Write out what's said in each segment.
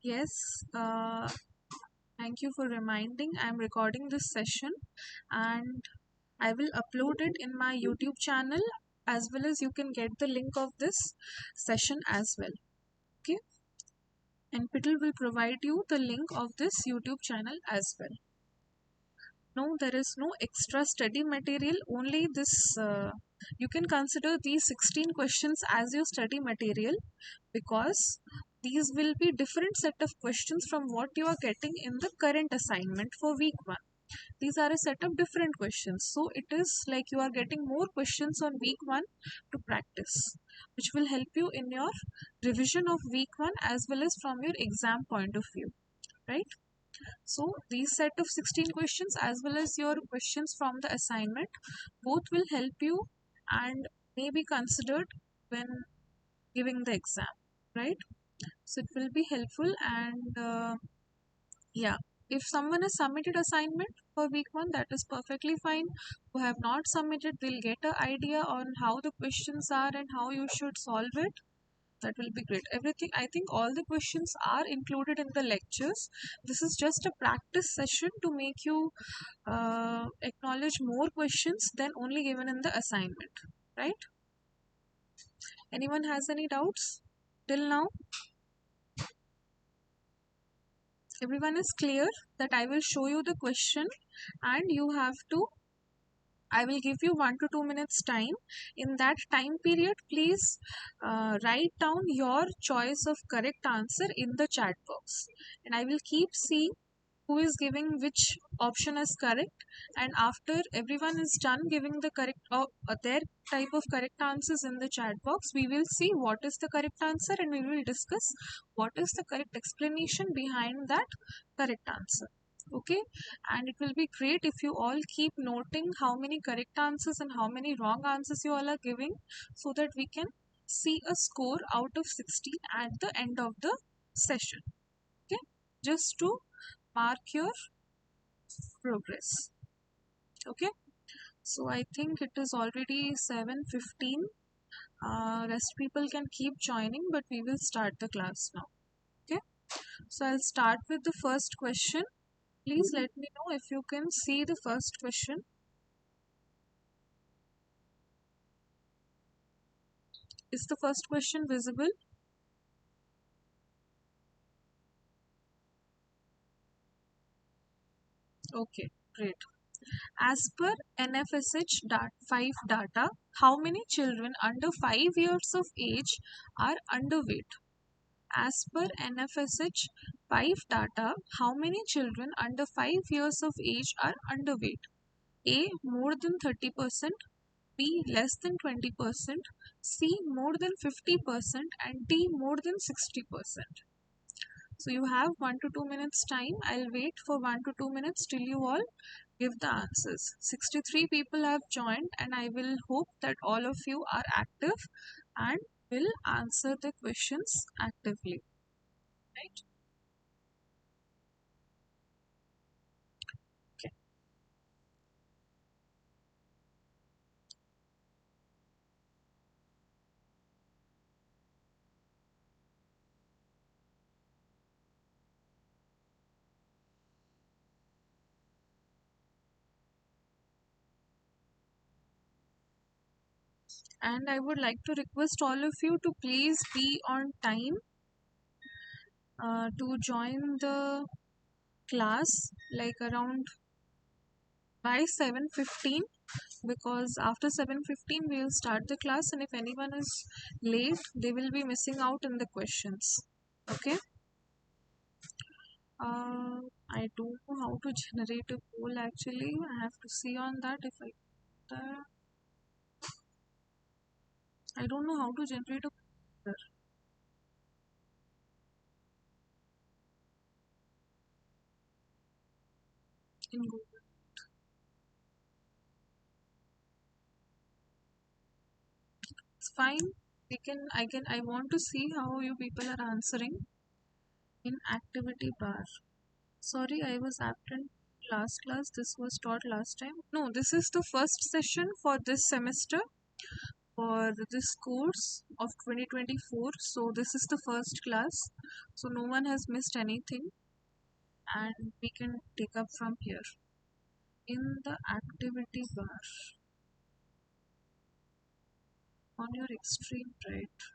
Yes, thank you for reminding. I'm recording this session and I will upload it in my YouTube channel, as well as you can get the link of this session as well. Okay, and Pital will provide you the link of this YouTube channel as well. No, there is no extra study material, only this. You can consider these 16 questions as your study material because these will be different set of questions from what you are getting in the current assignment for week 1. These are a set of different questions, so it is like you are getting more questions on week 1 to practice, which will help you in your revision of week 1 as well as from your exam point of view, right? So these set of 16 questions as well as your questions from the assignment both will help you and may be considered when giving the exam, right? So it will be helpful. And yeah, if someone has submitted assignment for week 1, that is perfectly fine. Who have not submitted, they'll get an idea on how the questions are and how you should solve it. That will be great. Everything, I think all the questions are included in the lectures. This is just a practice session to make you acknowledge more questions than only given in the assignment, right? Anyone has any doubts till now? Everyone is clear that I will show you the question and you have to, I will give you 1 to 2 minutes time. In that time period, please write down your choice of correct answer in the chat box. And I will keep seeing who is giving which option as correct, and after everyone is done giving the correct their type of correct answers in the chat box, we will see what is the correct answer and we will discuss what is the correct explanation behind that correct answer. Okay, and it will be great if you all keep noting how many correct answers and how many wrong answers you all are giving, so that we can see a score out of 60 at the end of the session. Okay, just to mark your progress. Okay, so I think it is already 7:15. Rest people can keep joining, but we will start the class now. Okay, so I'll start with the first question. Please let me know if you can see the first question. Is the first question visible? Okay, great. As per NFSH 5 data, how many children under 5 years of age are underweight? As per NFSH 5 data, how many children under 5 years of age are underweight? A. More than 30%, B. Less than 20%, C. More than 50%, and D. More than 60%. So you have 1 to 2 minutes time. I'll wait for 1 to 2 minutes till you all give the answers. 63 people have joined, and I will hope that all of you are active and will answer the questions actively. Right? Okay. And I would like to request all of you to please be on time to join the class like around by 7:15, because after 7:15 we will start the class, and if anyone is late they will be missing out in the questions. Okay. I don't know how to generate a poll actually. I have to see on that if uh, I don't know how to generate a poll in Google. It's fine. I want to see how you people are answering in activity bar. Sorry, I was absent last class. This was taught last time. No, this is the first session for this semester. for this course of 2024. So this is the first class. So no one has missed anything, and we can take up from here. In the activity bar on your extreme right.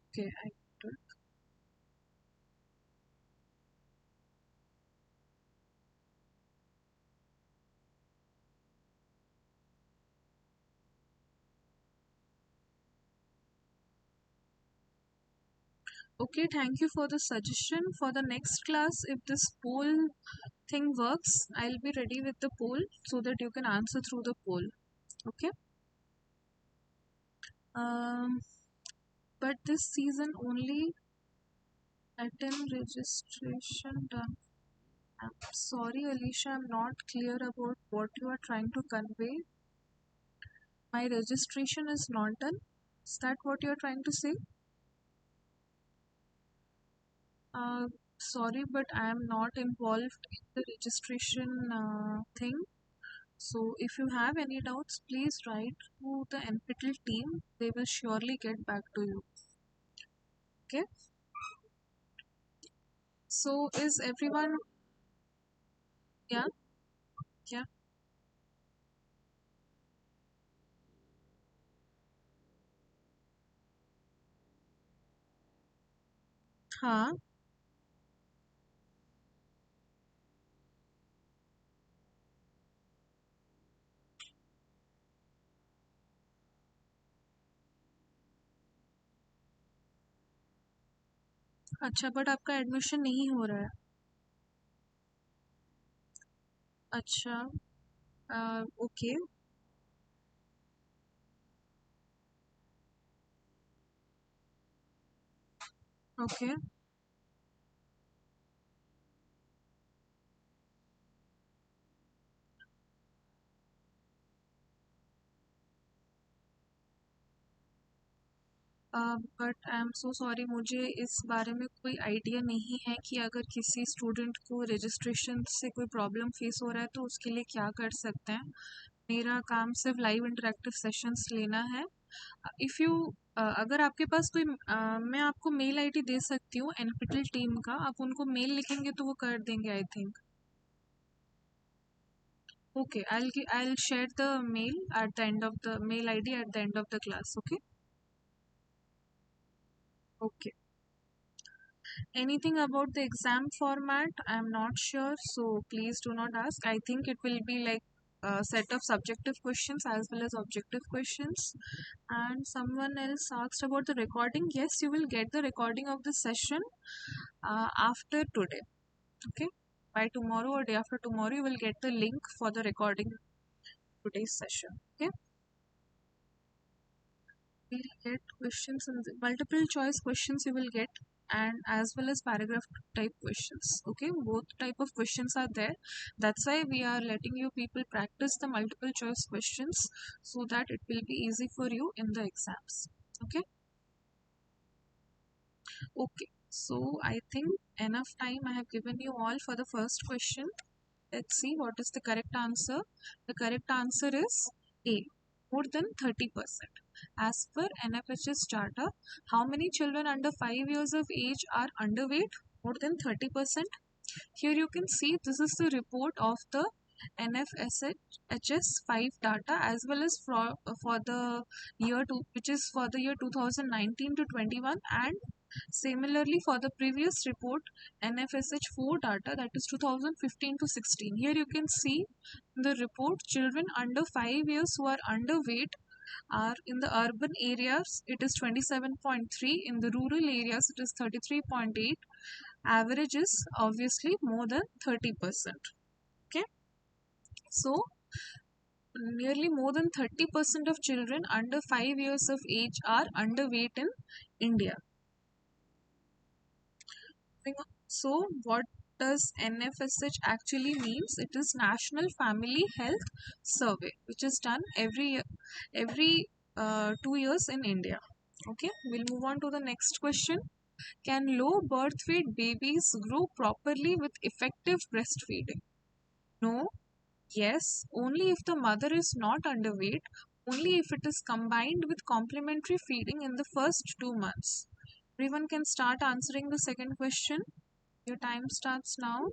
Okay, I got it. Okay, thank you for the suggestion. For the next class, if this poll thing works, I'll be ready with the poll so that you can answer through the poll. Okay. Um, but this season only attend registration done. I'm sorry, Alicia, I'm not clear about what you are trying to convey. My registration is not done. Is that what you're trying to say? Uh, Sorry, but I am not involved in the registration thing. So if you have any doubts, please write to the NPTEL team. They will surely get back to you. Okay. So is everyone? Yeah, yeah. हाँ. अच्छा, but आपका admission नहीं हो रहा है. अच्छा. Okay. Okay. But I am so sorry, मुझे इस बारे में कोई आइडिया नहीं है कि अगर किसी स्टूडेंट को रजिस्ट्रेशन से कोई प्रॉब्लम फेस हो रहा है तो उसके लिए क्या कर सकते हैं. मेरा काम सिर्फ लाइव इंटरेक्टिव सेशंस लेना है. इफ़ यू अगर आपके पास कोई मैं आपको मेल आईडी दे सकती हूँ एनपीटीएल टीम का. आप उनको मेल लिखेंगे तो वो कर देंगे I think. Okay, I'll share the mail at the end of the mail ID at the end of the class. Okay. Okay. Anything about the exam format, I'm not sure, so please do not ask. I think it will be like a set of subjective questions as well as objective questions. And someone else asked about the recording. Yes, you will get the recording of the session after today. Okay. By tomorrow or day after tomorrow, you will get the link for the recording today's session. Okay. We'll get questions in the multiple choice questions you will get, and as well as paragraph type questions. Okay, both type of questions are there. That's why we are letting you people practice the multiple choice questions so that it will be easy for you in the exams. Okay. Okay, so I think enough time I have given you all for the first question. Let's see what is the correct answer. The correct answer is A, more than 30%. As per NFHS data, how many children under 5 years of age are underweight? More than 30%. Here you can see this is the report of the NFSHS 5 data as well as for the year two, which is for the year 2019 to 21, and similarly for the previous report NFSH 4 data, that is 2015 to 16. Here you can see the report children under 5 years who are underweight are in the urban areas it is 27.3, in the rural areas it is 33.8. Average is obviously more than 30%. Okay, so nearly more than 30% of children under 5 years of age are underweight in India. So what does NFSH actually means? It is National Family Health Survey, which is done every 2 years in India. Okay, we'll move on to the next question. Can low birth weight babies grow properly with effective breastfeeding? No. Yes, only if the mother is not underweight only if it is combined with complementary feeding in the first 2 months. Everyone can start answering the second question. Your time starts now.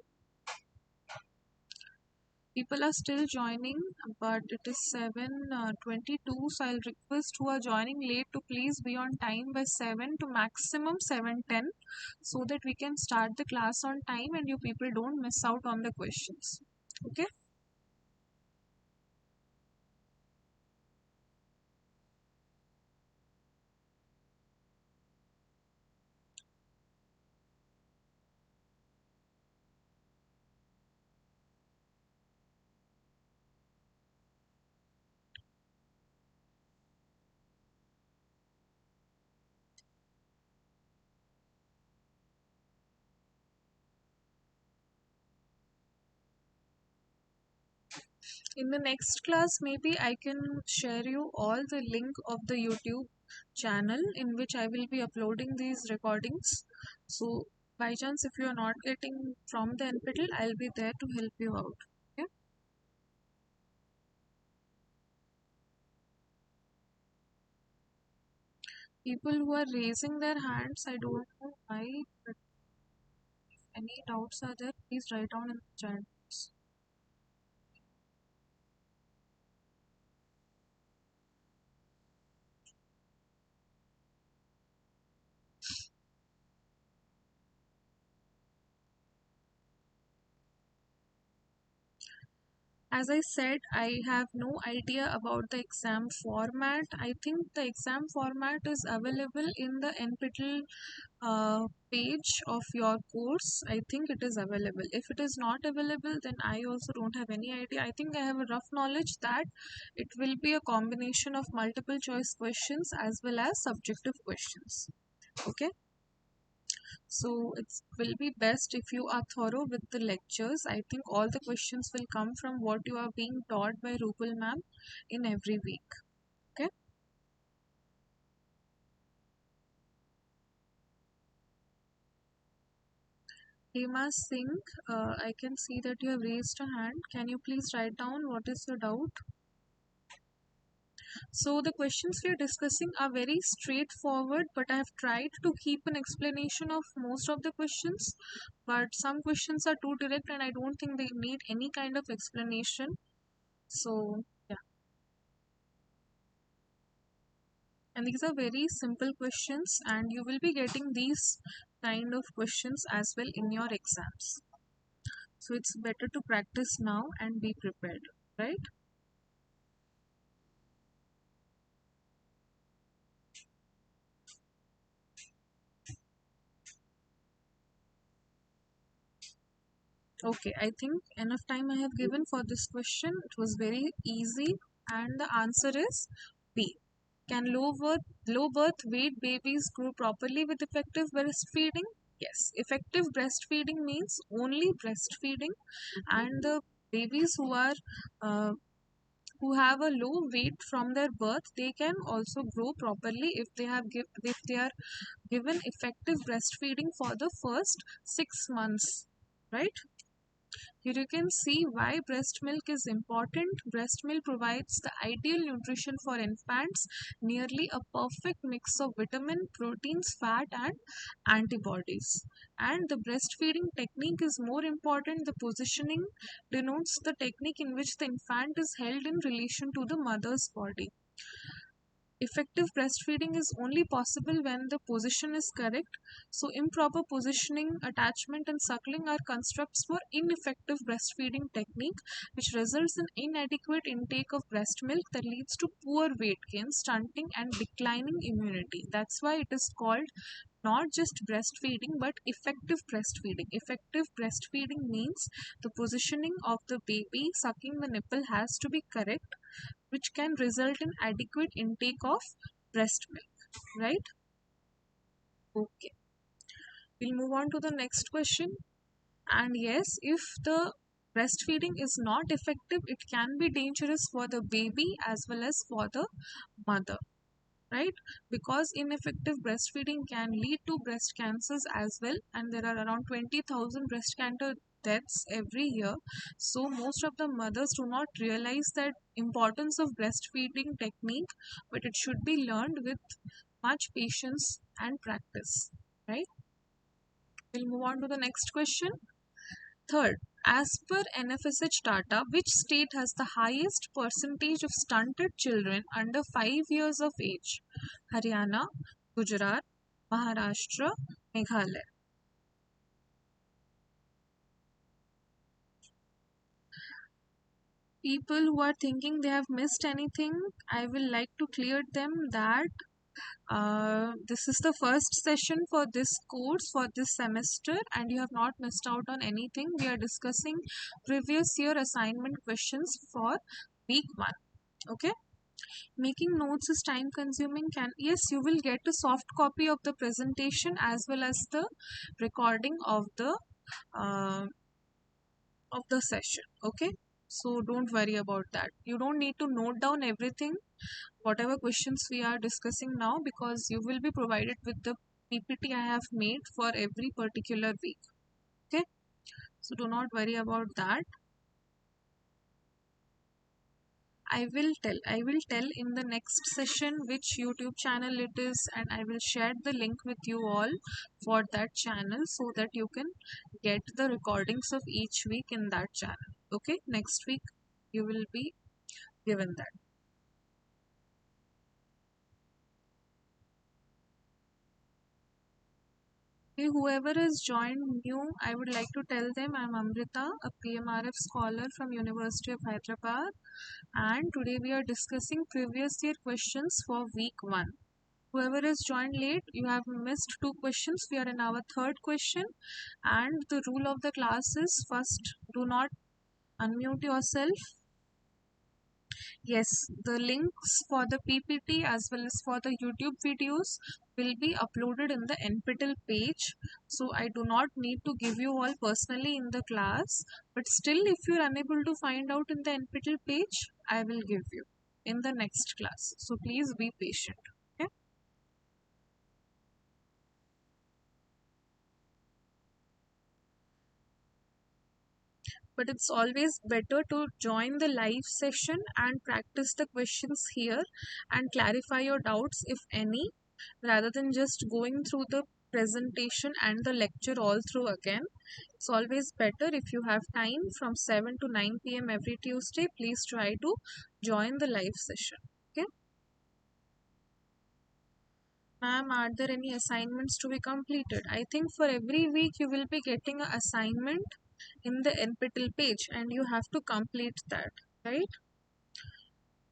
People are still joining, but it is 7:22. So I'll request who are joining late to please be on time by 7 to maximum 7:10, so that we can start the class on time and you people don't miss out on the questions. Okay. In the next class, maybe I can share you all the link of the YouTube channel in which I will be uploading these recordings. So by chance, if you are not getting from the NPTEL, I'll be there to help you out. Okay? People who are raising their hands, I don't know why, but if any doubts are there, please write down in the chat box. As I said, I have no idea about the exam format. I think the exam format is available in the NPTEL page of your course. I think it is available. If it is not available, then I also don't have any idea. I think I have a rough knowledge that it will be a combination of multiple choice questions as well as subjective questions. Okay. So it will be best if you are thorough with the lectures. I think all the questions will come from what you are being taught by Rupal ma'am in every week. Okay. Hema Singh, I can see that you have raised a hand. Can you please write down what is your doubt? So the questions we are discussing are very straightforward, but I have tried to keep an explanation of most of the questions. But some questions are too direct and I don't think they need any kind of explanation. So yeah. And these are very simple questions and you will be getting these kind of questions as well in your exams. So it's better to practice now and be prepared, right? Okay, I think enough time I have given for this question. It was very easy and the answer is B. Can low birth weight babies grow properly with effective breastfeeding? Yes. Effective breastfeeding means only breastfeeding, and the babies uh, who have a low weight from their birth, they can also grow properly if they are given effective breastfeeding for the first 6 months, right? Here you can see why breast milk is important. Breast milk provides the ideal nutrition for infants, nearly a perfect mix of vitamin, proteins, fat, and antibodies. And the breastfeeding technique is more important. The positioning denotes the technique in which the infant is held in relation to the mother's body. Effective breastfeeding is only possible when the position is correct. So, improper positioning, attachment, and suckling are constructs for ineffective breastfeeding technique, which results in inadequate intake of breast milk that leads to poor weight gain, stunting, and declining immunity. That's why it is called not just breastfeeding but effective breastfeeding. Effective breastfeeding means the positioning of the baby sucking the nipple has to be correct, which can result in adequate intake of breast milk, right? Okay, we'll move on to the next question. And yes, if the breastfeeding is not effective, it can be dangerous for the baby as well as for the mother, right? Because ineffective breastfeeding can lead to breast cancers as well, and there are around 20,000 deaths every year. So most of the mothers do not realize that importance of breastfeeding technique, but it should be learned with much patience and practice, right? We'll move on to the next question. Third, as per NFSH data, which state has the highest percentage of stunted children under 5 years of age? Haryana, Gujarat, Maharashtra, Meghalaya. People who are thinking they have missed anything, I will like to clear them that this is the first session for this course for this semester, and you have not missed out on anything. We are discussing previous year assignment questions for week 1. Okay, making notes is time consuming. Can Yes, you will get a soft copy of the presentation as well as the recording uh, of the session. Okay, so don't worry about that. You don't need to note down everything, whatever questions we are discussing now, because you will be provided with the PPT I have made for every particular week. Okay, so do not worry about that. I will tell in the next session which YouTube channel it is, and I will share the link with you all for that channel so that you can get the recordings of each week in that channel. Okay, next week you will be given that. Okay, whoever has joined new, I would like to tell them I'm Amrita, a PMRF scholar from University of Hyderabad, and today we are discussing previous year questions for week 1. Whoever has joined late, you have missed 2 questions. We are in our third question, and the rule of the class is first, do not unmute yourself. Yes, the links for the PPT as well as for the YouTube videos will be uploaded in the NPTEL page. So I do not need to give you all personally in the class, but still if you are unable to find out in the NPTEL page, I will give you in the next class. So please be patient. Okay? But it's always better to join the live session and practice the questions here and clarify your doubts if any, rather than just going through the presentation and the lecture all through again. It's always better if you have time from 7 to 9 p.m. every Tuesday, please try to join the live session. Okay, ma'am, are there any assignments to be completed? I think for every week you will be getting an assignment in the NPTEL page and you have to complete that, right?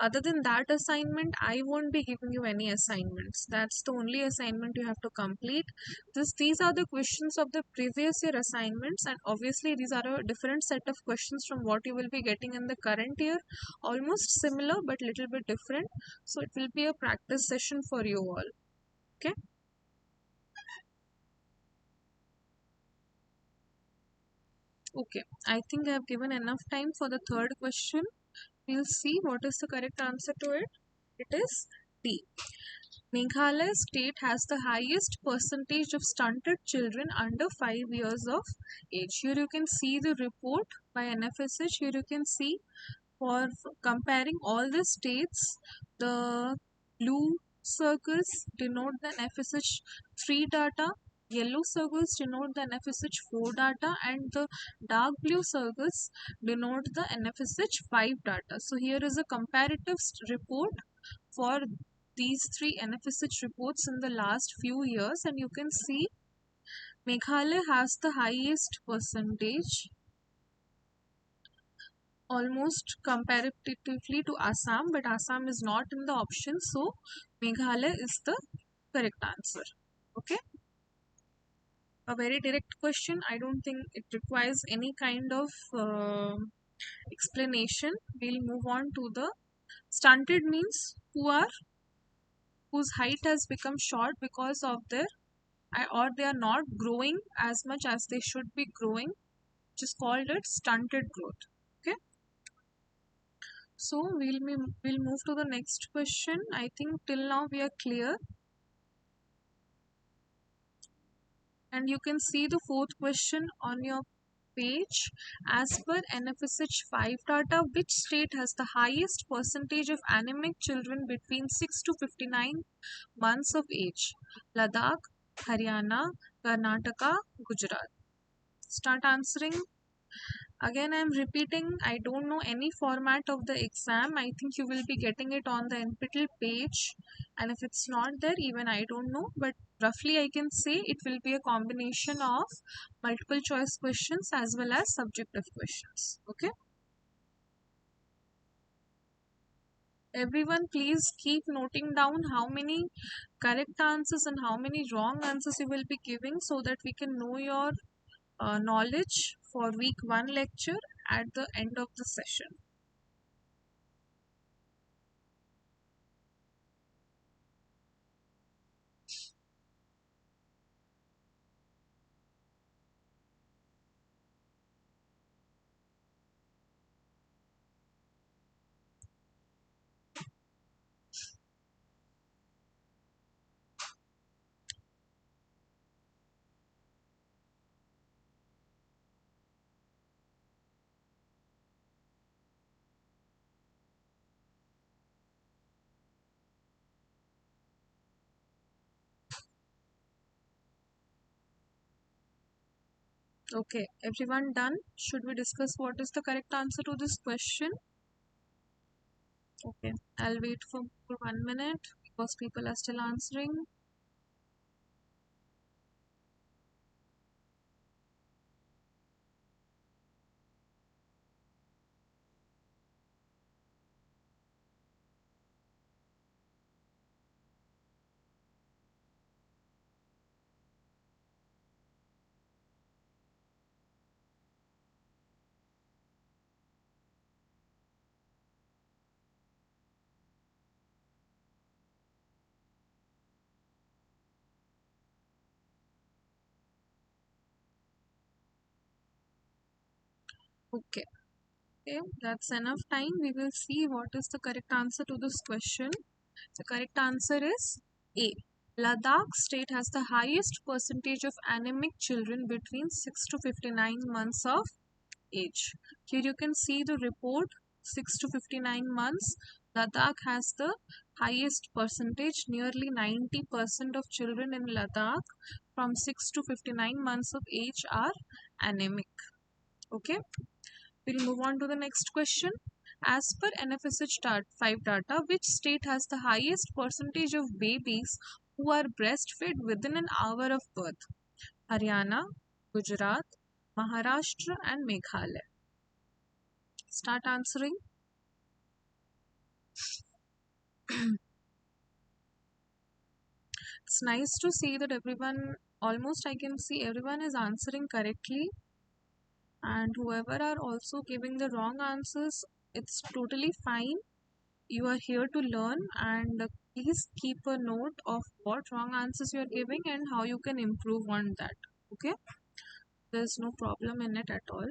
Other than that assignment, I won't be giving you any assignments. That's the only assignment you have to complete. These are the questions of the previous year assignments, and obviously these are a different set of questions from what you will be getting in the current year. Almost similar but little bit different. So it will be a practice session for you all. Okay. Okay. I think I have given enough time for the third question. We'll see what is the correct answer to it. It is D. Meghalaya state has the highest percentage of stunted children under 5 years of age. Here you can see the report by NFSH. Here you can see for comparing all the states, the blue circles denote the NFSH 3 data, yellow circles denote the NFSH 4 data, and the dark blue circles denote the NFSH 5 data. So here is a comparative report for these 3 NFSH reports in the last few years, and you can see Meghalaya has the highest percentage, almost comparatively to Assam, but Assam is not in the option, so Meghalaya is the correct answer. Okay, a very direct question. I don't think it requires any kind of explanation. We'll move on to the stunted means whose height has become short because of their or they are not growing as much as they should be growing, which is called it stunted growth. Okay, so we'll move to the next question. I think till now we are clear, and you can see the fourth question on your page. As per NFSH 5 data, which state has the highest percentage of anemic children between 6 to 59 months of age? Ladakh, Haryana, Karnataka, Gujarat. Start answering. Again, I'm repeating, I don't know any format of the exam. I think you will be getting it on the NPTEL page. And if it's not there, even I don't know. But roughly, I can say it will be a combination of multiple choice questions as well as subjective questions. Okay. Everyone, please keep noting down how many correct answers and how many wrong answers you will be giving so that we can know your knowledge for week 1 lecture at the end of the session. Okay, everyone done? Should we discuss what is the correct answer to this question? Okay, I'll wait for 1 minute because people are still answering. Okay, okay, that's enough time. We will see what is the correct answer to this question. The correct answer is A. Ladakh state has the highest percentage of anemic children between 6 to 59 months of age. Here you can see the report 6 to 59 months. Ladakh has the highest percentage, nearly 90% of children in Ladakh from 6 to 59 months of age are anemic. Okay, we'll move on to the next question. As per NFSH 5 data, which state has the highest percentage of babies who are breastfed within an hour of birth? Haryana, Gujarat, Maharashtra, and Meghalaya. Start answering. It's nice to see that everyone, almost I can see everyone is answering correctly, and whoever are also giving the wrong answers, it's totally fine. You are here to learn, and please keep a note of what wrong answers you are giving and how you can improve on that. Okay, there's no problem in it at all.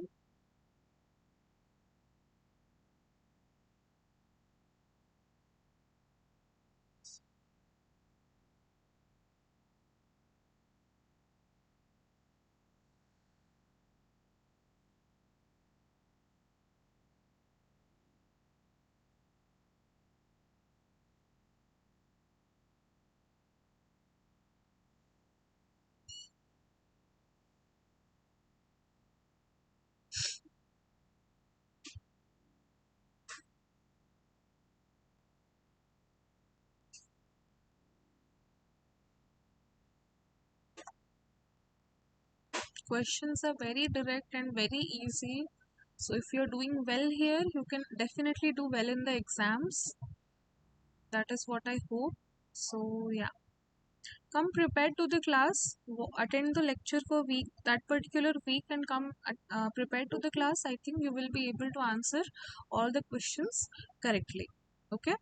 Questions are very direct and very easy. So if you're doing well here, you can definitely do well in the exams. That is what I hope. So yeah, come prepared to the class, attend the lecture for week that particular week, and come prepared to the class. I think you will be able to answer all the questions correctly. Okay.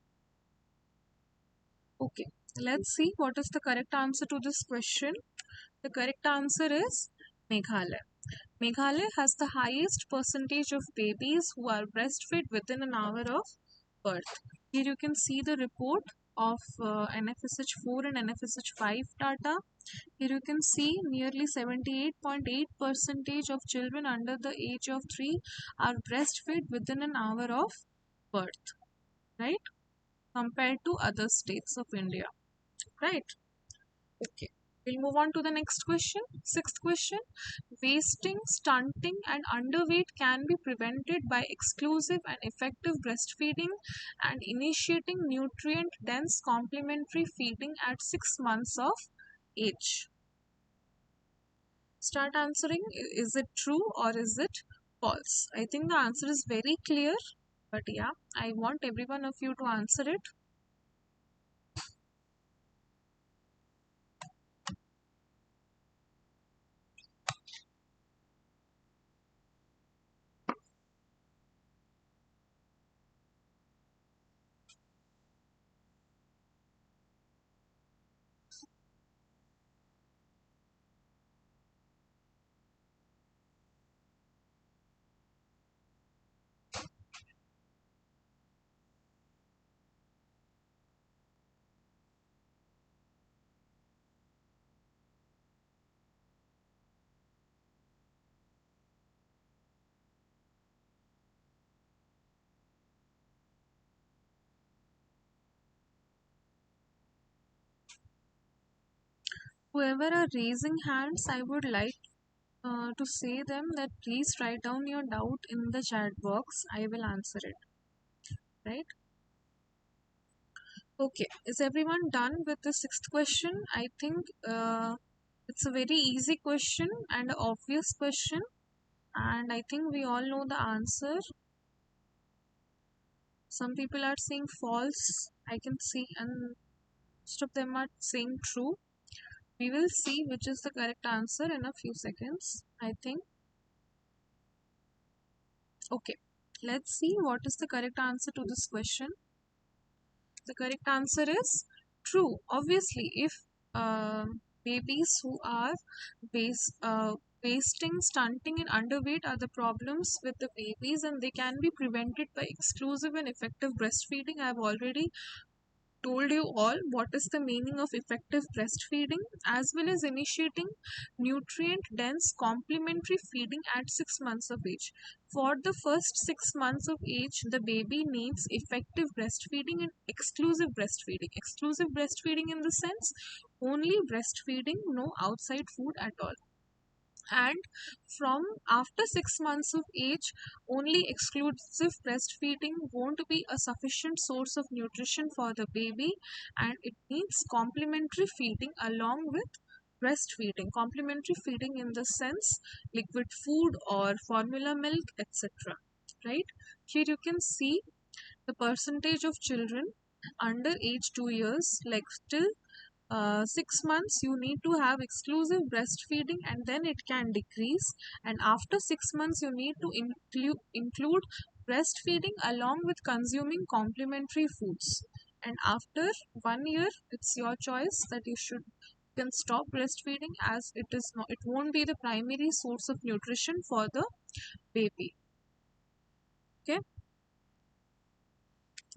Okay. Let's see what is the correct answer to this question. The correct answer is Meghalaya. Meghalaya has the highest percentage of babies who are breastfed within an hour of birth. Here you can see the report of NFSH4 and NFSH5 data. Here you can see nearly 78.8% of children under the age of 3 are breastfed within an hour of birth, right? Compared to other states of India, right? Okay. We'll move on to the next question. Sixth question. Wasting, stunting, and underweight can be prevented by exclusive and effective breastfeeding and initiating nutrient dense complementary feeding at 6 months of age. Start answering. Is it true or is it false? I think the answer is very clear, but yeah, I want every one of you to answer it. Whoever are raising hands, I would like to say them that please write down your doubt in the chat box. I will answer it, right? Okay, is everyone done with the sixth question? I think it's a very easy question and an obvious question, and I think we all know the answer. Some people are saying false, I can see, and most of them are saying true. We will see which is the correct answer in a few seconds, I think. Okay, let's see what is the correct answer to this question. The correct answer is true. Obviously, if babies who are base, wasting, stunting, and underweight are the problems with the babies, and they can be prevented by exclusive and effective breastfeeding. I have already told you all what is the meaning of effective breastfeeding, as well as initiating nutrient dense complementary feeding at 6 months of age. For the first 6 months of age, the baby needs effective breastfeeding and exclusive breastfeeding. Exclusive breastfeeding in the sense only breastfeeding, no outside food at all. And from after 6 months of age, only exclusive breastfeeding won't be a sufficient source of nutrition for the baby, and it needs complementary feeding along with breastfeeding. Complementary feeding in the sense liquid food or formula milk, etc. Right? Here you can see the percentage of children under age 2 years, like till 6 months you need to have exclusive breastfeeding, and then it can decrease, and after 6 months you need to include breastfeeding along with consuming complementary foods, and after 1 year it's your choice that you can stop breastfeeding, as it won't be the primary source of nutrition for the baby. Okay,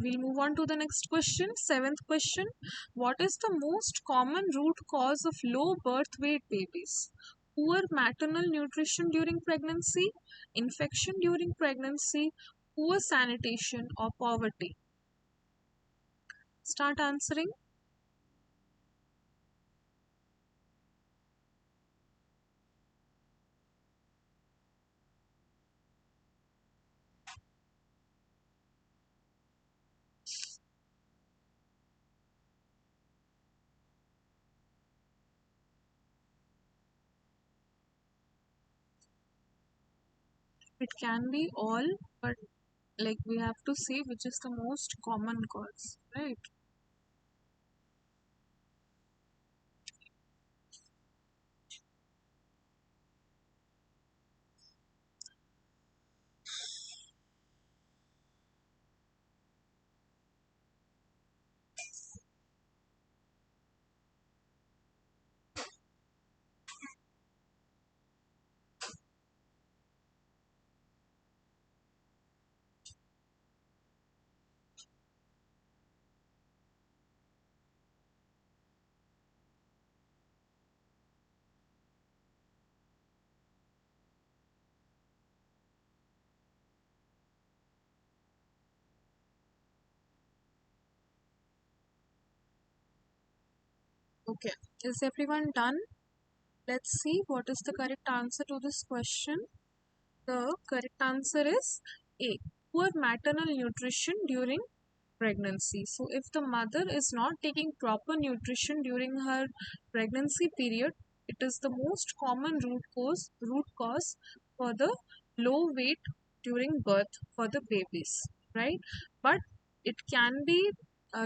we'll move on to the next question. Seventh question. What is the most common root cause of low birth weight babies? Poor maternal nutrition during pregnancy, infection during pregnancy, poor sanitation, or poverty? Start answering. It can be all, but like we have to say which is the most common cause, right? Okay, is everyone done? Let's see what is the correct answer to this question. The correct answer is A. Poor maternal nutrition during pregnancy. So, if the mother is not taking proper nutrition during her pregnancy period, it is the most common root cause for the low weight during birth for the babies, right? But it can be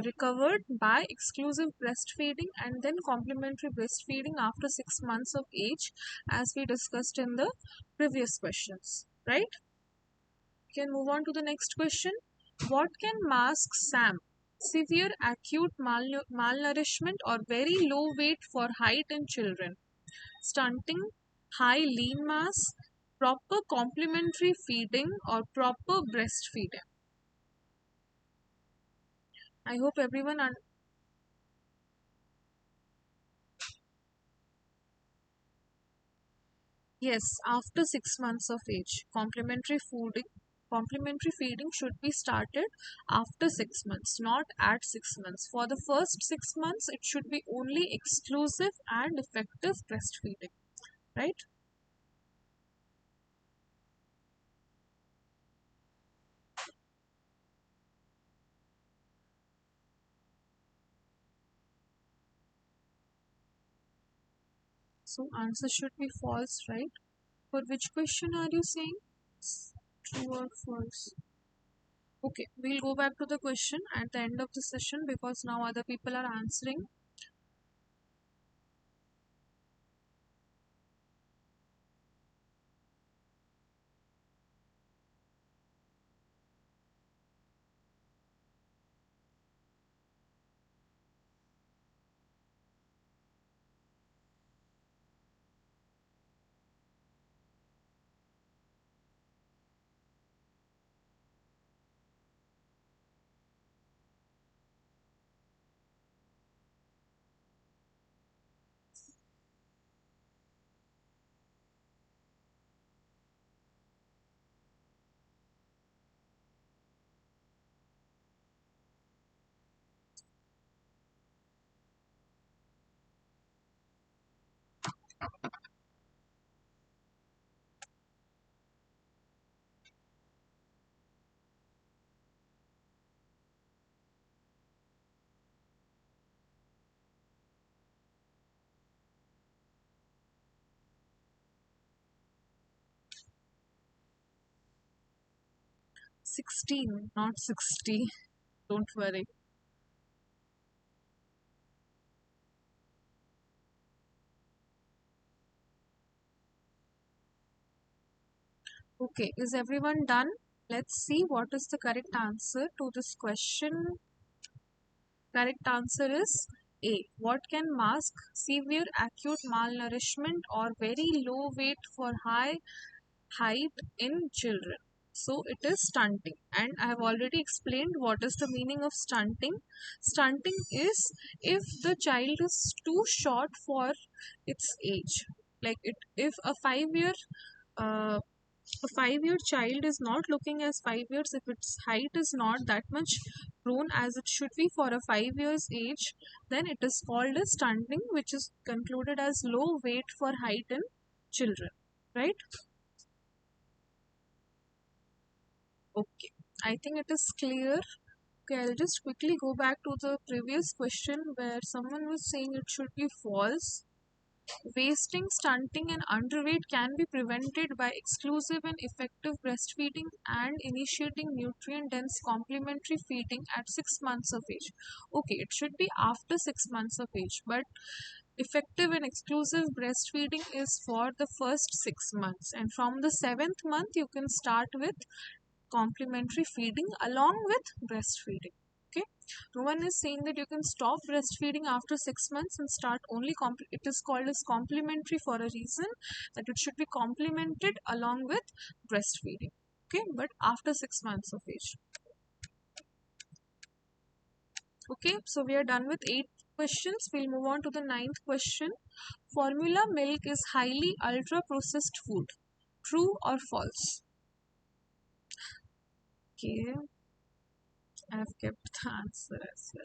recovered by exclusive breastfeeding and then complementary breastfeeding after 6 months of age, as we discussed in the previous questions, right? Can move on to the next question. What can mask SAM? Severe acute malnourishment or very low weight for height in children, stunting, high lean mass, proper complementary feeding, or proper breastfeeding. I hope everyone yes, after 6 months of age, complementary feeding should be started after 6 months, not at 6 months. For the first 6 months, it should be only exclusive and effective breastfeeding, right? So answer should be false, right? For which question are you saying? True or false? Okay, we'll go back to the question at the end of the session because now other people are answering. 16, not 60. Don't worry. Okay, is everyone done? Let's see what is the correct answer to this question. Correct answer is A. What can mask severe acute malnourishment or very low weight for high height in children? So it is stunting, and I have already explained what is the meaning of stunting. Stunting is if the child is too short for its age. Like it, if uh, a 5 year child is not looking as 5 years, if its height is not that much grown as it should be for a 5 years age, then it is called as stunting, which is concluded as low weight for height in children, right? Okay, I think it is clear. Okay, I'll just quickly go back to the previous question where someone was saying it should be false. Wasting, stunting, and underweight can be prevented by exclusive and effective breastfeeding and initiating nutrient dense complementary feeding at 6 months of age. Okay, it should be after 6 months of age, but effective and exclusive breastfeeding is for the first 6 months, and from the seventh month, you can start with complementary feeding along with breastfeeding. Okay, no one is saying that you can stop breastfeeding after 6 months and start only it is called as complementary for a reason, that it should be complemented along with breastfeeding. Okay, but after 6 months of age. Okay, so we are done with 8 questions. We'll move on to the ninth question. Formula milk is highly ultra processed food. True or false? Okay, I've kept the answer as well.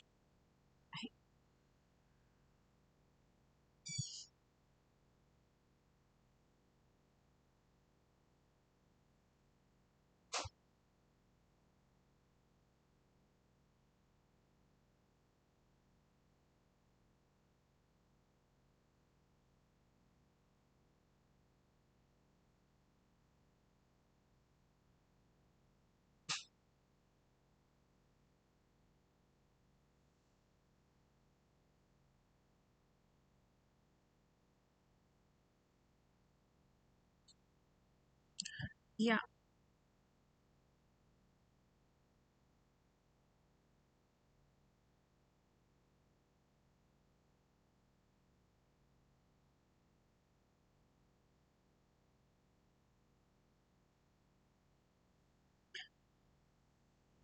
Yeah,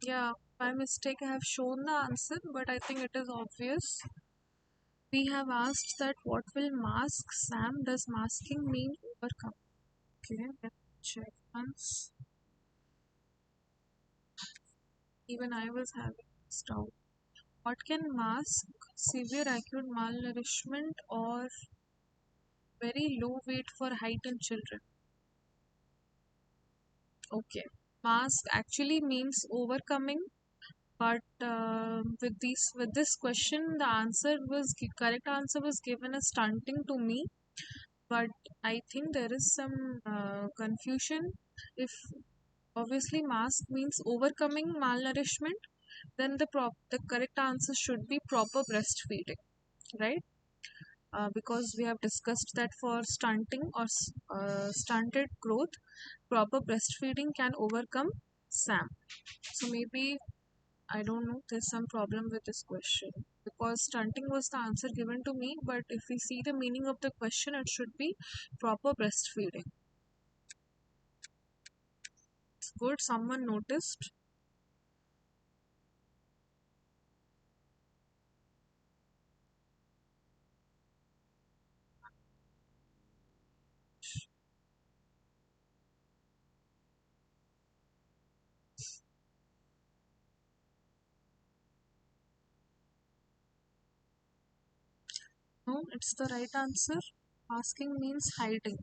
yeah. By mistake, I have shown the answer, but I think it is obvious. We have asked that what will mask Sam? Does masking mean overcome? Okay, let me check once. Even I was having this doubt. What can mask severe acute malnourishment or very low weight for height in children? Okay. Mask actually means overcoming, but with this question, the correct answer was given as stunting to me. But I think there is some confusion. If obviously mask means overcoming malnourishment, then the correct answer should be proper breastfeeding, right? Because we have discussed that for stunting or stunted growth, proper breastfeeding can overcome SAM. So maybe I don't know, there's some problem with this question because stunting was the answer given to me, but if we see the meaning of the question, it should be proper breastfeeding. Good, someone noticed. No, it's the right answer. Asking means hiding.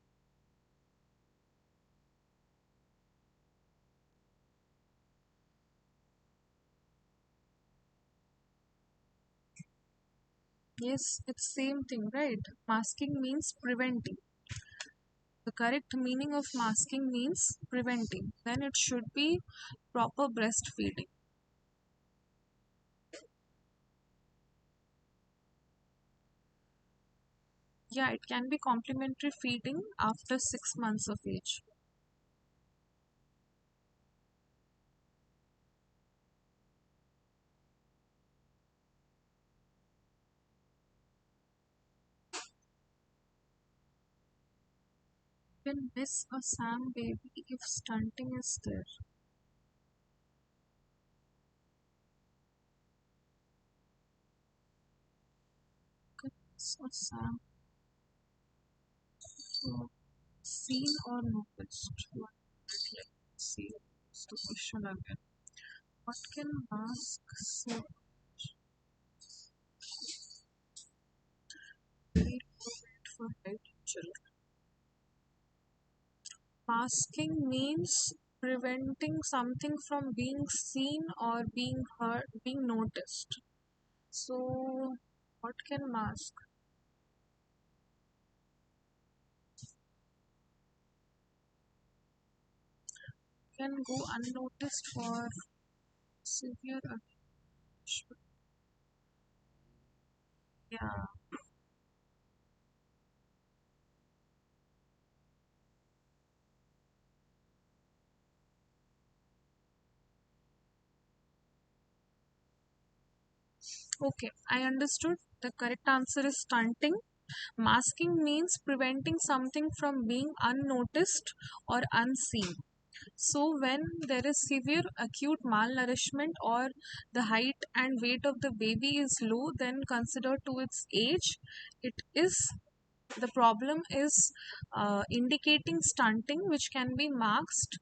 Yes, it's same thing, right? Masking means preventing. The correct meaning of masking means preventing. Then it should be proper breastfeeding. Yeah, it can be complementary feeding after 6 months of age. You can miss a SAM baby if stunting is there. You can miss a SAM. So, seen or noticed? One minute, let me see. It's the question again. What can mask say for head children? Masking means preventing something from being seen or being heard, being noticed. So, what can mask? Can go unnoticed for severe affliction. Yeah, okay, I understood. The correct answer is stunting. Masking means preventing something from being unnoticed or unseen. So, when there is severe acute malnourishment or the height and weight of the baby is low, then considered to its age, it is the problem is indicating stunting, which can be masked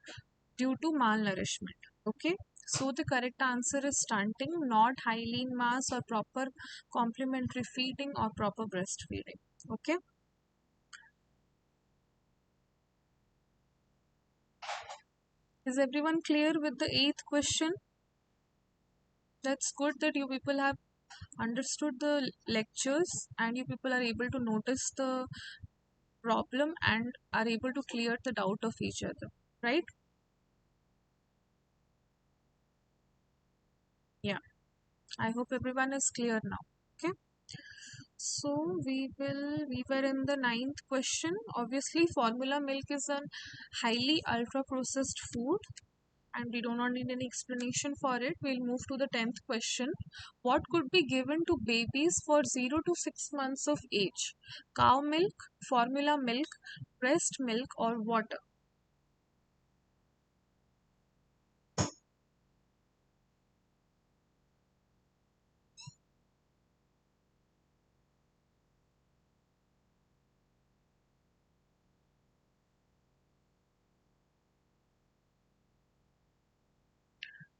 due to malnourishment. Okay, so the correct answer is stunting, not high lean mass or proper complementary feeding or proper breastfeeding. Okay, is everyone clear with the eighth question? That's good that you people have understood the lectures and you people are able to notice the problem and are able to clear the doubt of each other, right? Yeah, I hope everyone is clear now. Okay, So we were in the ninth question. Obviously, formula milk is a highly ultra processed food and we do not need any explanation for it. We'll move to the 10th question. What could be given to babies for 0 to 6 months of age? Cow milk, formula milk, breast milk, or water?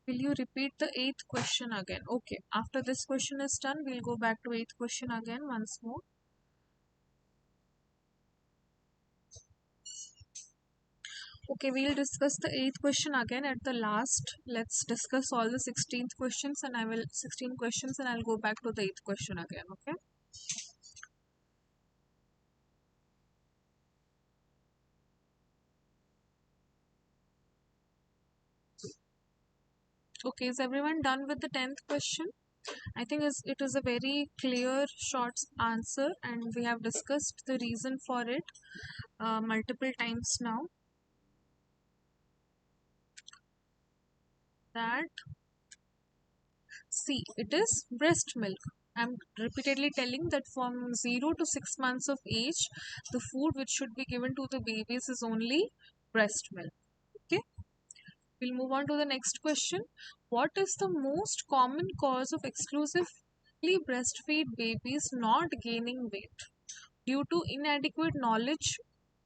Will you repeat the eighth question again? Okay, after this question is done, we'll go back to eighth question again once more. Okay, we'll discuss the eighth question again at the last. Let's discuss all the 16th questions and I will 16 questions and I'll go back to the eighth question again. Okay. Okay, is everyone done with the 10th question? I think it is a very clear, short answer, and we have discussed the reason for it multiple times now. That see, it is breast milk. I'm repeatedly telling that from 0 to 6 months of age, the food which should be given to the babies is only breast milk. Okay, we'll move on to the next question. What is the most common cause of exclusively breastfeed babies not gaining weight? Due to inadequate knowledge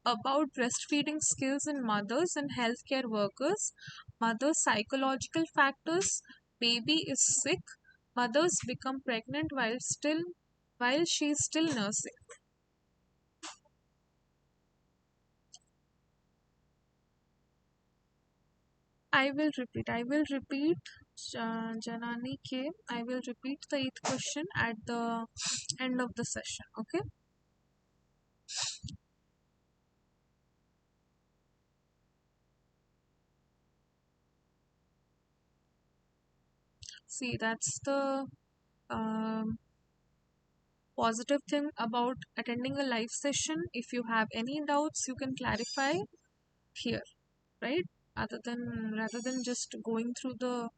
about breastfeeding skills in mothers and healthcare workers, mother's psychological factors, baby is sick, mothers become pregnant while she is still nursing. I will repeat. Janani K. I will repeat the eighth question at the end of the session. Okay. See, that's the um, positive thing about attending a live session. If you have any doubts, you can clarify here, right? Rather than just going through the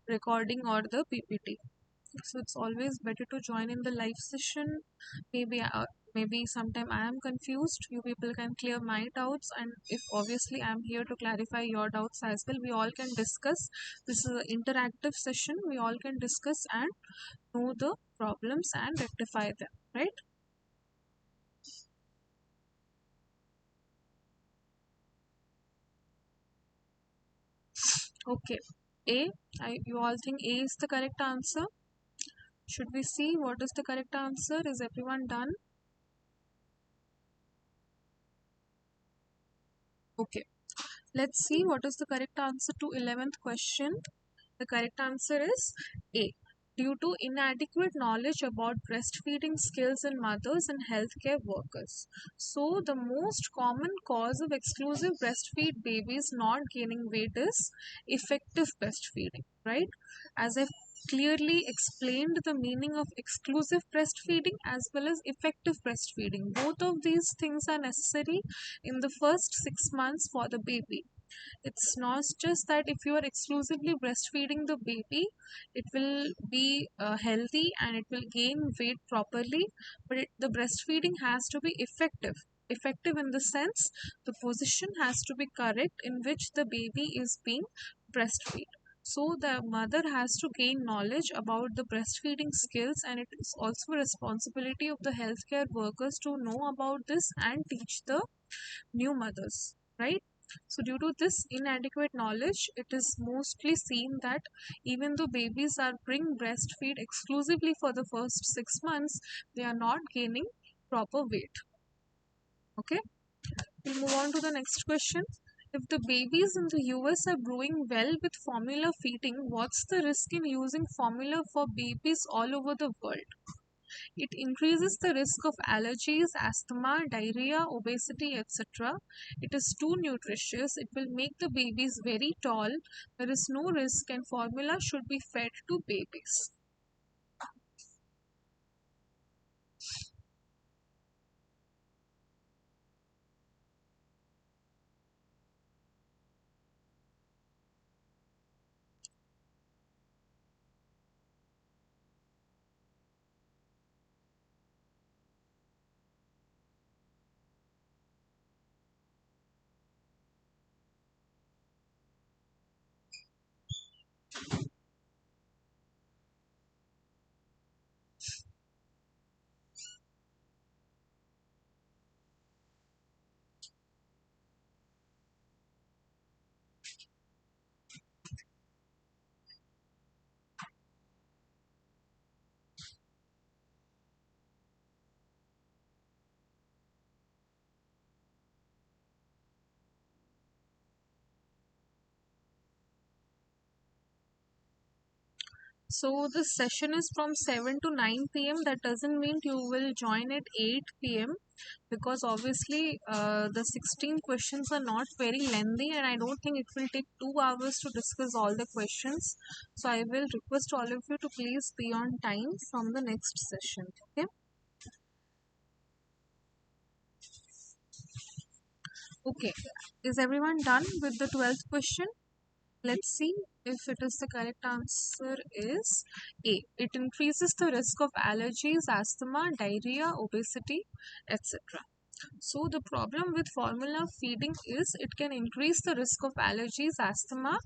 recording or the PPT. So it's always better to join in the live session. Maybe sometime I am confused. You people can clear my doubts, and if obviously I'm here to clarify your doubts as well, we all can discuss. This is an interactive session. We all can discuss and know the problems and rectify them, right? Okay. A. You all think A is the correct answer? Should we see what is the correct answer? Is everyone done? Okay. Let's see what is the correct answer to 11th question. The correct answer is A. Due to inadequate knowledge about breastfeeding skills in mothers and healthcare workers. So, the most common cause of exclusive breastfeed babies not gaining weight is effective breastfeeding, right? As I've clearly explained the meaning of exclusive breastfeeding as well as effective breastfeeding. Both of these things are necessary in the first 6 months for the baby. It's not just that if you are exclusively breastfeeding the baby, it will be healthy and it will gain weight properly, but the breastfeeding has to be effective. Effective in the sense the position has to be correct in which the baby is being breastfed. So the mother has to gain knowledge about the breastfeeding skills, and it is also a responsibility of the healthcare workers to know about this and teach the new mothers, right? So, due to this inadequate knowledge, it is mostly seen that even though babies are being breastfeed exclusively for the first 6 months, they are not gaining proper weight. Okay, we'll move on to the next question. If the babies in the US are growing well with formula feeding, what's the risk in using formula for babies all over the world? It increases the risk of allergies, asthma, diarrhea, obesity, etc. It is too nutritious. It will make the babies very tall. There is no risk, and formula should be fed to babies. So the session is from 7 to 9 p.m. That doesn't mean you will join at 8 p.m. because obviously the 16 questions are not very lengthy and I don't think it will take 2 hours to discuss all the questions. So I will request all of you to please be on time from the next session. Okay. Okay. Is everyone done with the 12th question? Let's see if it is the correct answer is A. It increases the risk of allergies, asthma, diarrhea, obesity, etc. So the problem with formula feeding is it can increase the risk of allergies, asthma,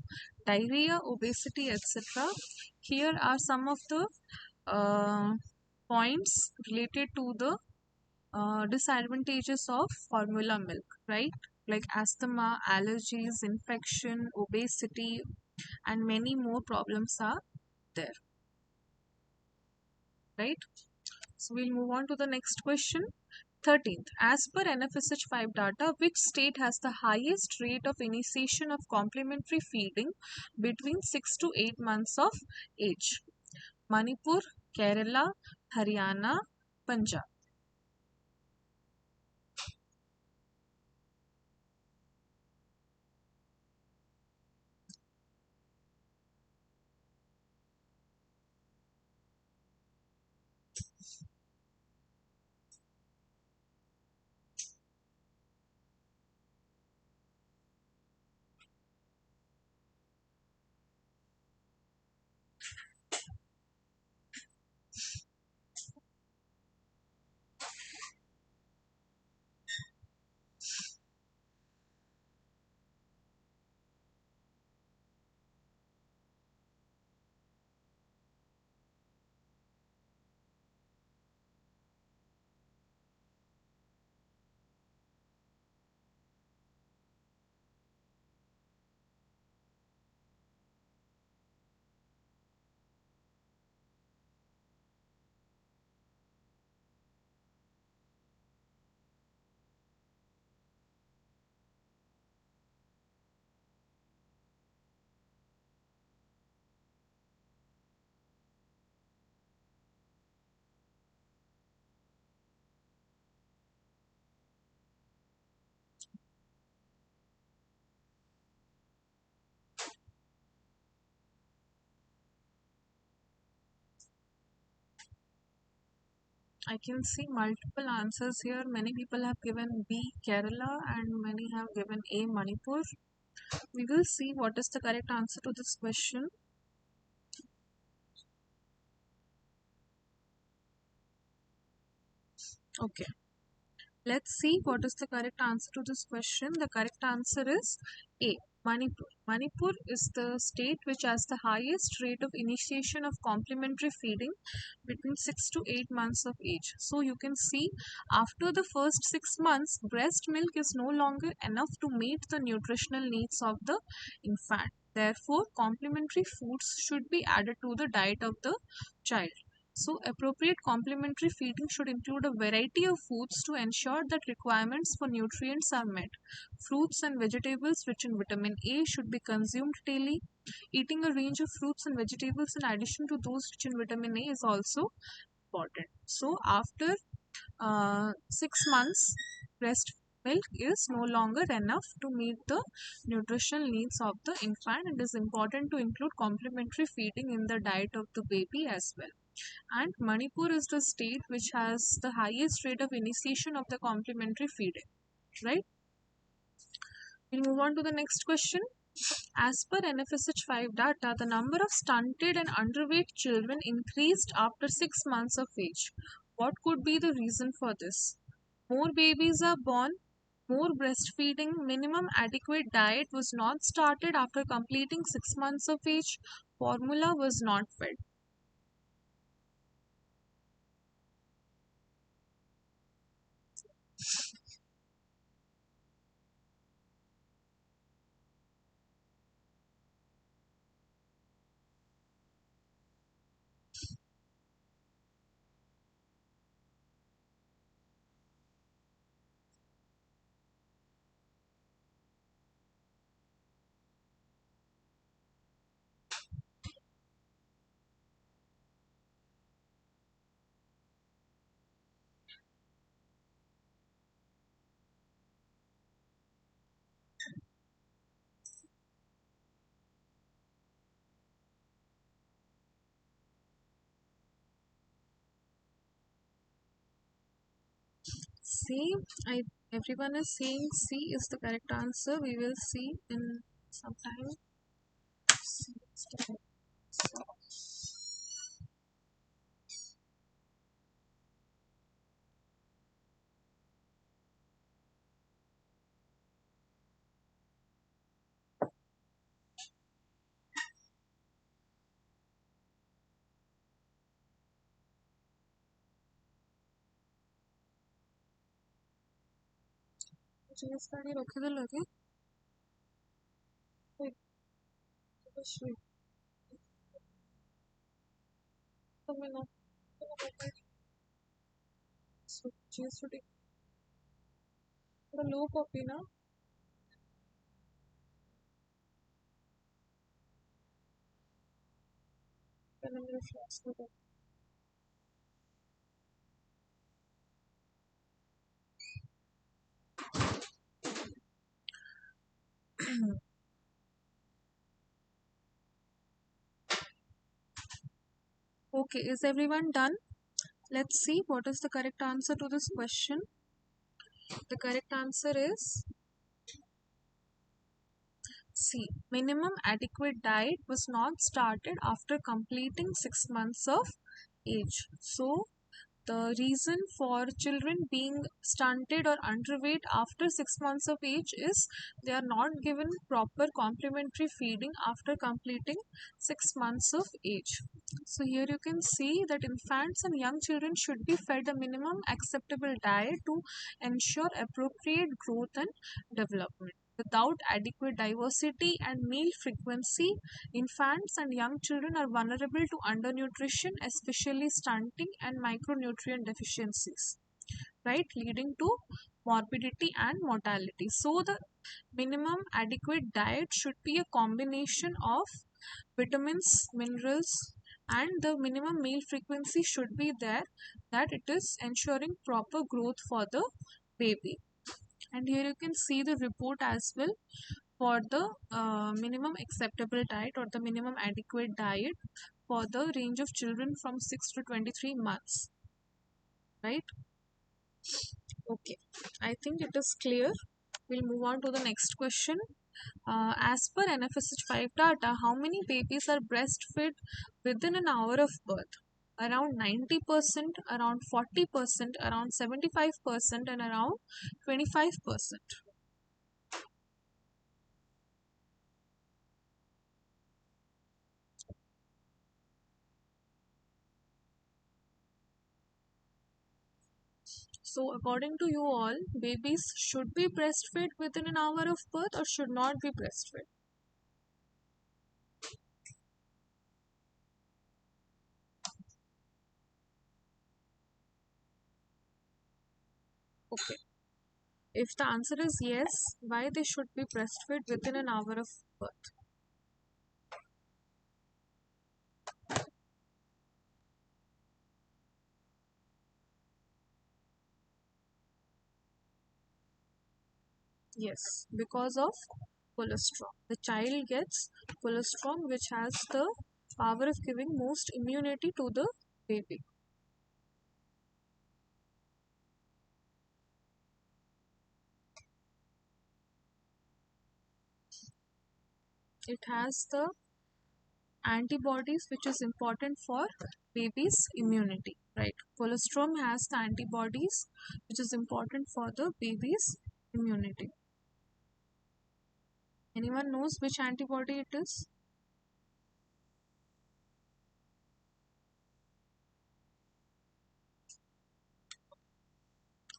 diarrhea, obesity, etc. Here are some of the uh, points related to the disadvantages of formula milk, right? Like asthma, allergies, infection, obesity, and many more problems are there, right? So we'll move on to the next question. 13th, as per NFSH 5 data, which state has the highest rate of initiation of complementary feeding between 6 to 8 months of age? Manipur, Kerala, Haryana, Punjab. I can see multiple answers here. Many people have given B, Kerala, and many have given A, Manipur. We will see what is the correct answer to this question. Okay. Let's see what is the correct answer to this question. The correct answer is A. Manipur. Manipur is the state which has the highest rate of initiation of complementary feeding between 6 to 8 months of age. So you can see after the first 6 months, breast milk is no longer enough to meet the nutritional needs of the infant. Therefore, complementary foods should be added to the diet of the child. So, appropriate complementary feeding should include a variety of foods to ensure that requirements for nutrients are met. Fruits and vegetables rich in vitamin A should be consumed daily. Eating a range of fruits and vegetables in addition to those rich in vitamin A is also important. So, after 6 months, breast milk is no longer enough to meet the nutritional needs of the infant. It is important to include complementary feeding in the diet of the baby as well. And Manipur is the state which has the highest rate of initiation of the complementary feeding, right? We'll move on to the next question. As per NFSH 5 data, the number of stunted and underweight children increased after 6 months of age. What could be the reason for this? More babies are born, more breastfeeding, minimum adequate diet was not started after completing 6 months of age, formula was not fed. C. I Everyone is saying C is the correct answer. We will see in some time. C is the correct answer. GS study ରଖିଦେଲ କି? Wait, wait, ତମେ ନା so GS study लो copy ना पहले मेरे flash को Okay, is everyone done? Let's see what is the correct answer to this question. The correct answer is C. Minimum adequate diet was not started after completing 6 months of age. So, the reason for children being stunted or underweight after 6 months of age is they are not given proper complementary feeding after completing 6 months of age. So here you can see that infants and young children should be fed a minimum acceptable diet to ensure appropriate growth and development. Without adequate diversity and meal frequency, infants and young children are vulnerable to undernutrition, especially stunting and micronutrient deficiencies, right, leading to morbidity and mortality. So, the minimum adequate diet should be a combination of vitamins, minerals, and the minimum meal frequency should be there, that it is ensuring proper growth for the baby. And here you can see the report as well for the minimum acceptable diet or the minimum adequate diet for the range of children from 6 to 23 months, right? Okay, I think it is clear. We'll move on to the next question. As per NFSH 5 data, how many babies are breastfed within an hour of birth? Around 90%, around 40%, around 75%, and around 25%. So, according to you all, babies should be breastfed within an hour of birth or should not be breastfed? Okay. If the answer is yes, why they should be breastfed within an hour of birth? Yes, because of colostrum. The child gets colostrum, which has the power of giving most immunity to the baby. It has the antibodies, which is important for baby's immunity, right? Colostrum has the antibodies, which is important for the baby's immunity. Anyone knows which antibody it is?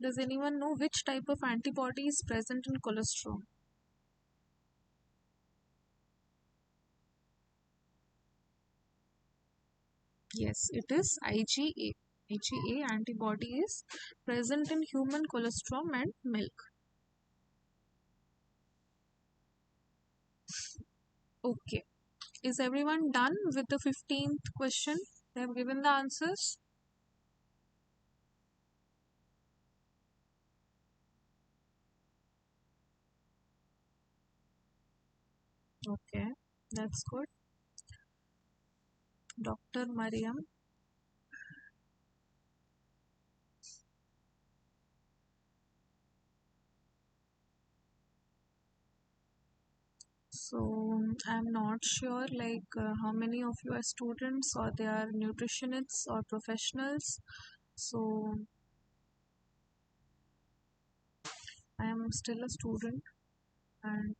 Does anyone know which type of antibody is present in colostrum? Yes, it is IgA. IgA antibody is present in human colostrum and milk. Okay. Is everyone done with the 15th question? They have given the answers. Okay, that's good. Dr. Mariam. So I'm not sure like how many of you are students or they are nutritionists or professionals. So I am still a student, and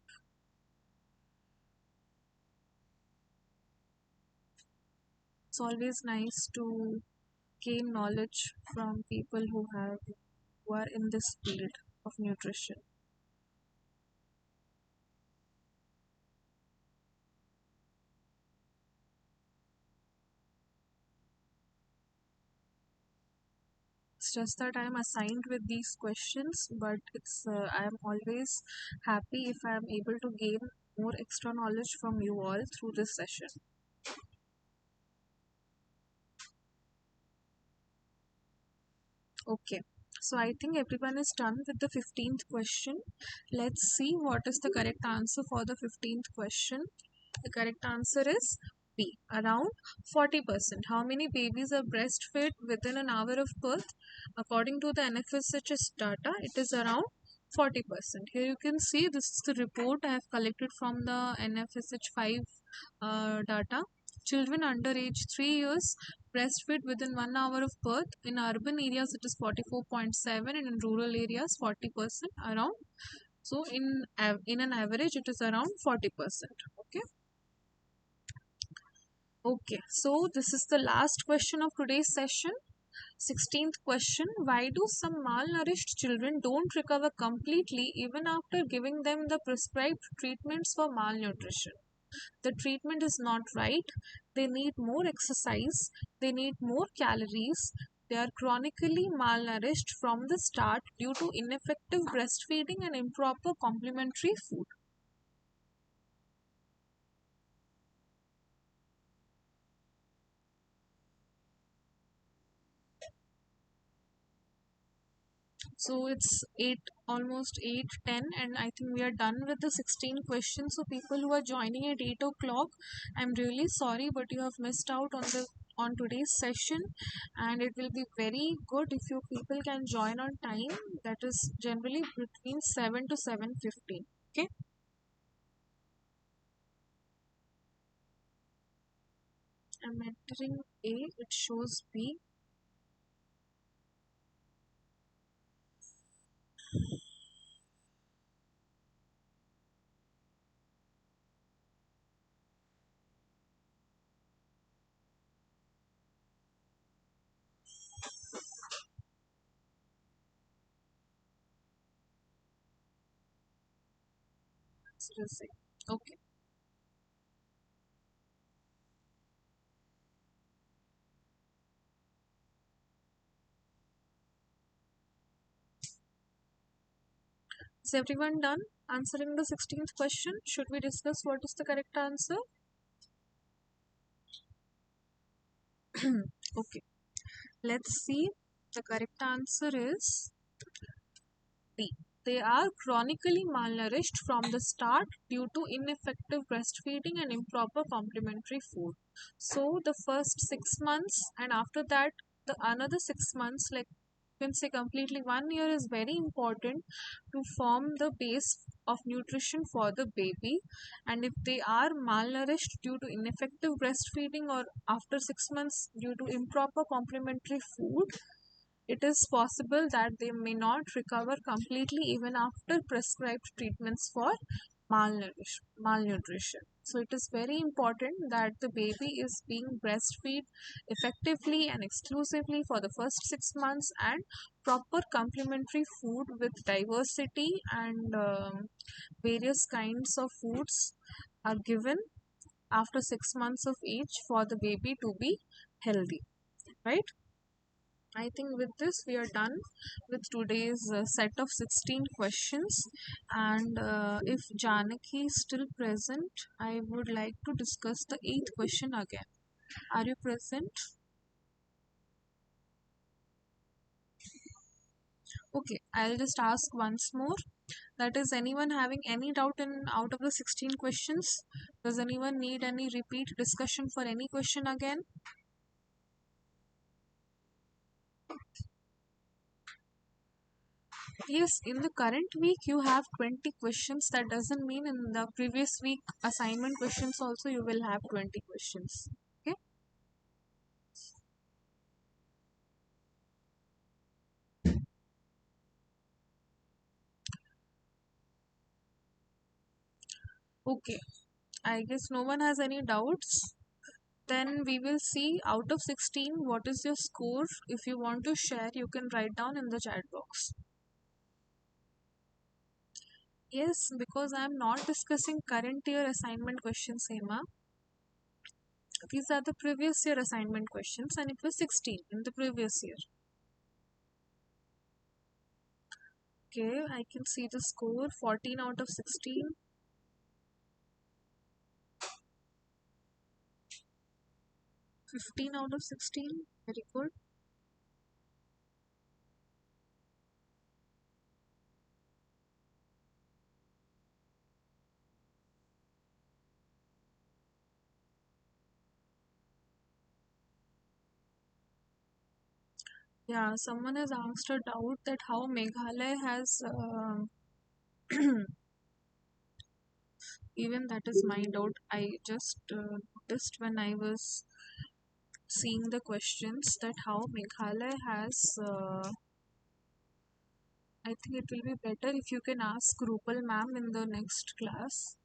it's always nice to gain knowledge from people who are in this field of nutrition. It's just that I'm assigned with these questions, but I'm always happy if I'm able to gain more extra knowledge from you all through this session. Okay, so I think everyone is done with the 15th question. Let's see what is the correct answer for the 15th question. The correct answer is B, around 40%. How many babies are breastfed within an hour of birth? According to the NFSHS data, it is around 40%. Here you can see this is the report I have collected from the NFSH 5 data. Children under age 3 years breastfed within 1 hour of birth. In urban areas, it is 44.7, and in rural areas, 40% around. So, in an average, it is around 40%. Okay. Okay, so this is the last question of today's session. 16th question. Why do some malnourished children don't recover completely even after giving them the prescribed treatments for malnutrition? The treatment is not right. They need more exercise. They need more calories. They are chronically malnourished from the start due to ineffective breastfeeding and improper complementary food. So it's 8, almost 8:10, and I think we are done with the 16 questions. So people who are joining at 8 o'clock, I'm really sorry, but you have missed out on today's session, and it will be very good if you people can join on time. That is generally between 7 to 7:15. Okay, I'm entering A. It shows B. Answer is A. Okay. Is everyone done answering the 16th question? Should we discuss what is the correct answer? Okay. Let's see. The correct answer is D. They are chronically malnourished from the start due to ineffective breastfeeding and improper complementary food. So the first 6 months, and after that the another 6 months, like you can say completely 1 year, is very important to form the base of nutrition for the baby. And if they are malnourished due to ineffective breastfeeding or after 6 months due to improper complementary food, it is possible that they may not recover completely even after prescribed treatments for malnutrition. So it is very important that the baby is being breastfed effectively and exclusively for the first 6 months, and proper complementary food with diversity and various kinds of foods are given after 6 months of age for the baby to be healthy, right? I think with this we are done with today's set of 16 questions. And if Janaki is still present, I would like to discuss the eighth question again. Are you present? Okay, I'll just ask once more. That is, anyone having any doubt in out of the 16 questions? Does anyone need any repeat discussion for any question again? Yes, in the current week you have 20 questions. That doesn't mean in the previous week assignment questions also you will have 20 questions. Okay. Okay. I guess no one has any doubts. Then we will see out of 16 what is your score. If you want to share, you can write down in the chat box. Yes, because I am not discussing current year assignment questions, Hema. These are the previous year assignment questions, and it was 16 in the previous year. Okay, I can see the score 14 out of 16, 15 out of 16. Very good. Yeah, someone has asked a doubt that how Meghalaya has, even that is my doubt. I just noticed when I was seeing the questions that how Meghalaya has, I think it will be better if you can ask Rupal ma'am in the next class,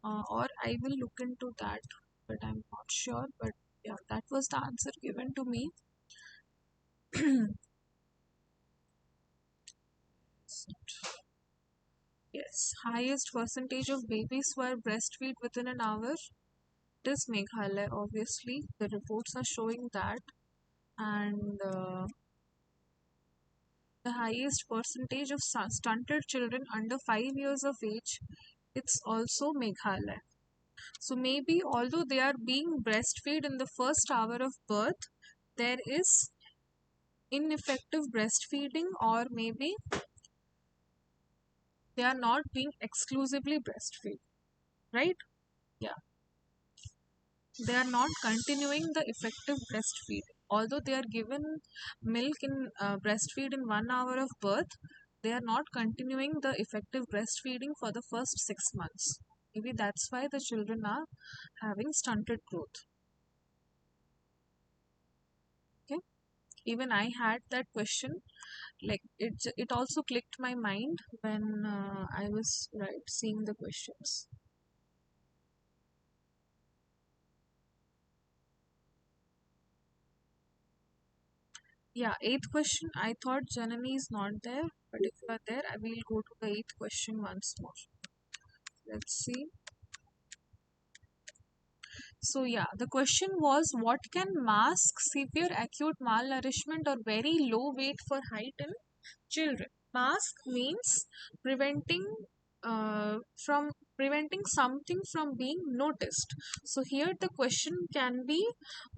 or I will look into that, but I'm not sure. But yeah, that was the answer given to me. Yes, highest percentage of babies were breastfeed within an hour. It is Meghalaya, obviously. The reports are showing that. And the highest percentage of stunted children under 5 years of age, it's also Meghalaya. So maybe although they are being breastfed in the first hour of birth, there is ineffective breastfeeding, or maybe they are not being exclusively breastfed, right? Yeah, they are not continuing the effective breastfeed. Although they are given milk in breastfeed in 1 hour of birth, they are not continuing the effective breastfeeding for the first 6 months. Maybe that's why the children are having stunted growth. Okay. Even I had that question. Like it also clicked my mind when I was right seeing the questions. Yeah, eighth question. I thought Janani is not there, but if you are there, I will go to the eighth question once more. Let's see. So, yeah, the question was what can mask severe acute malnourishment or very low weight for height in children? Mask means preventing from preventing something from being noticed. So here the question can be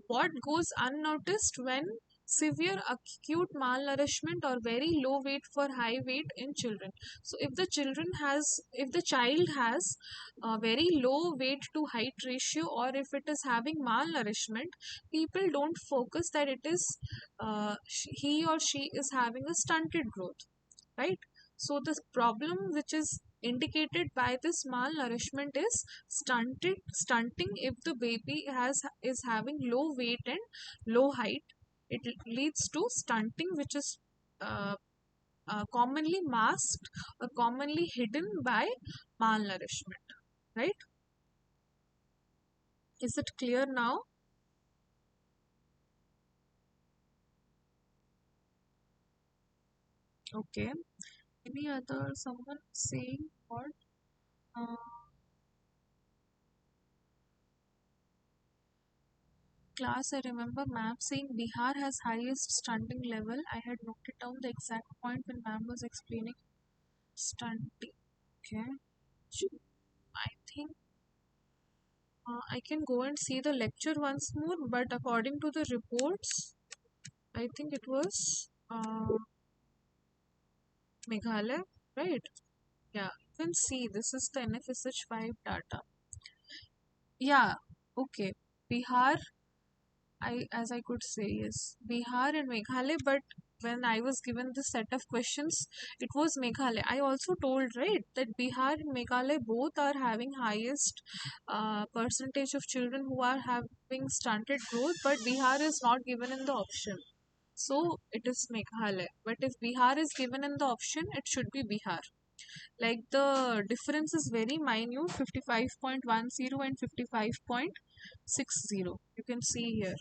what goes unnoticed when severe acute malnourishment or very low weight for high weight in children. So if the child has a very low weight to height ratio, or if it is having malnourishment, people don't focus that it is he or she is having a stunted growth, right? So the problem which is indicated by this malnourishment is stunting. If the baby has is having low weight and low height, it leads to stunting, which is uh, commonly masked or commonly hidden by malnourishment, right? Is it clear now? Okay. Any other someone saying what? Uh, Class, I remember ma'am saying Bihar has highest stunting level. I had noted down the exact point when ma'am was explaining stunting. Okay. I think I can go and see the lecture once more, but according to the reports, I think it was Meghalaya, right? Yeah, you can see this is the NFSH 5 data. Yeah, okay. Bihar, I as I could say, yes, Bihar and Meghalaya, but when I was given this set of questions, it was Meghalaya. I also told, right, that Bihar and Meghalaya both are having highest percentage of children who are having stunted growth, but Bihar is not given in the option. So it is Meghalaya. But if Bihar is given in the option, it should be Bihar. Like the difference is very minute, 55.10 and 55.60. You can see here.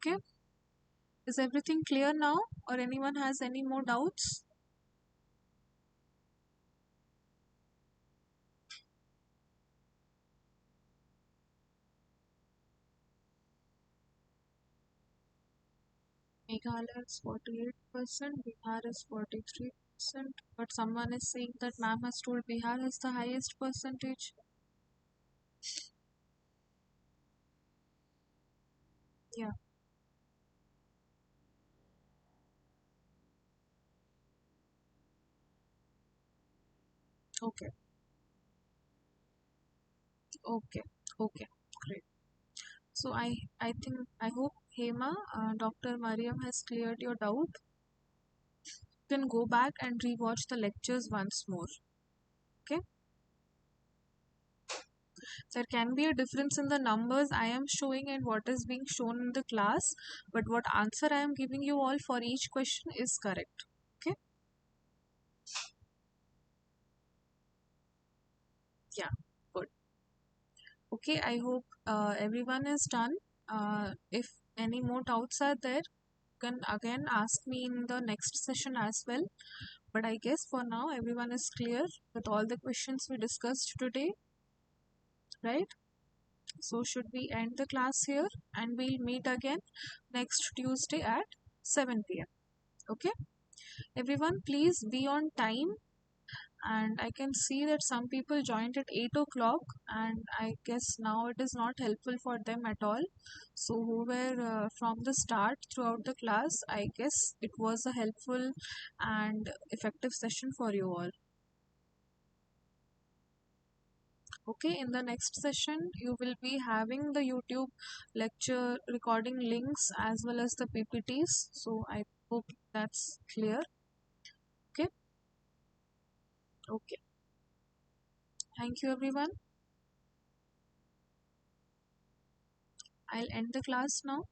Okay. Is everything clear now, or anyone has any more doubts? Meghalaya is 48%, Bihar is 43%, but someone is saying that ma'am has told Bihar has the highest percentage. Yeah, okay, okay, okay, great. So I think, I hope Hema, Dr. Mariam has cleared your doubt. You can go back and rewatch the lectures once more. Okay, there can be a difference in the numbers I am showing and what is being shown in the class, but what answer I am giving you all for each question is correct. Okay, yeah, good. Okay, I hope everyone is done. If any more doubts are there, you can again ask me in the next session as well. But I guess for now, everyone is clear with all the questions we discussed today, right? So, should we end the class here and we'll meet again next Tuesday at 7 p.m. Okay, everyone, please be on time. And I can see that some people joined at 8 o'clock, and I guess now it is not helpful for them at all. So, who were from the start throughout the class, I guess it was a helpful and effective session for you all. Okay, in the next session, you will be having the YouTube lecture recording links as well as the PPTs. So, I hope that's clear. Okay, okay. Thank you, everyone. I'll end the class now.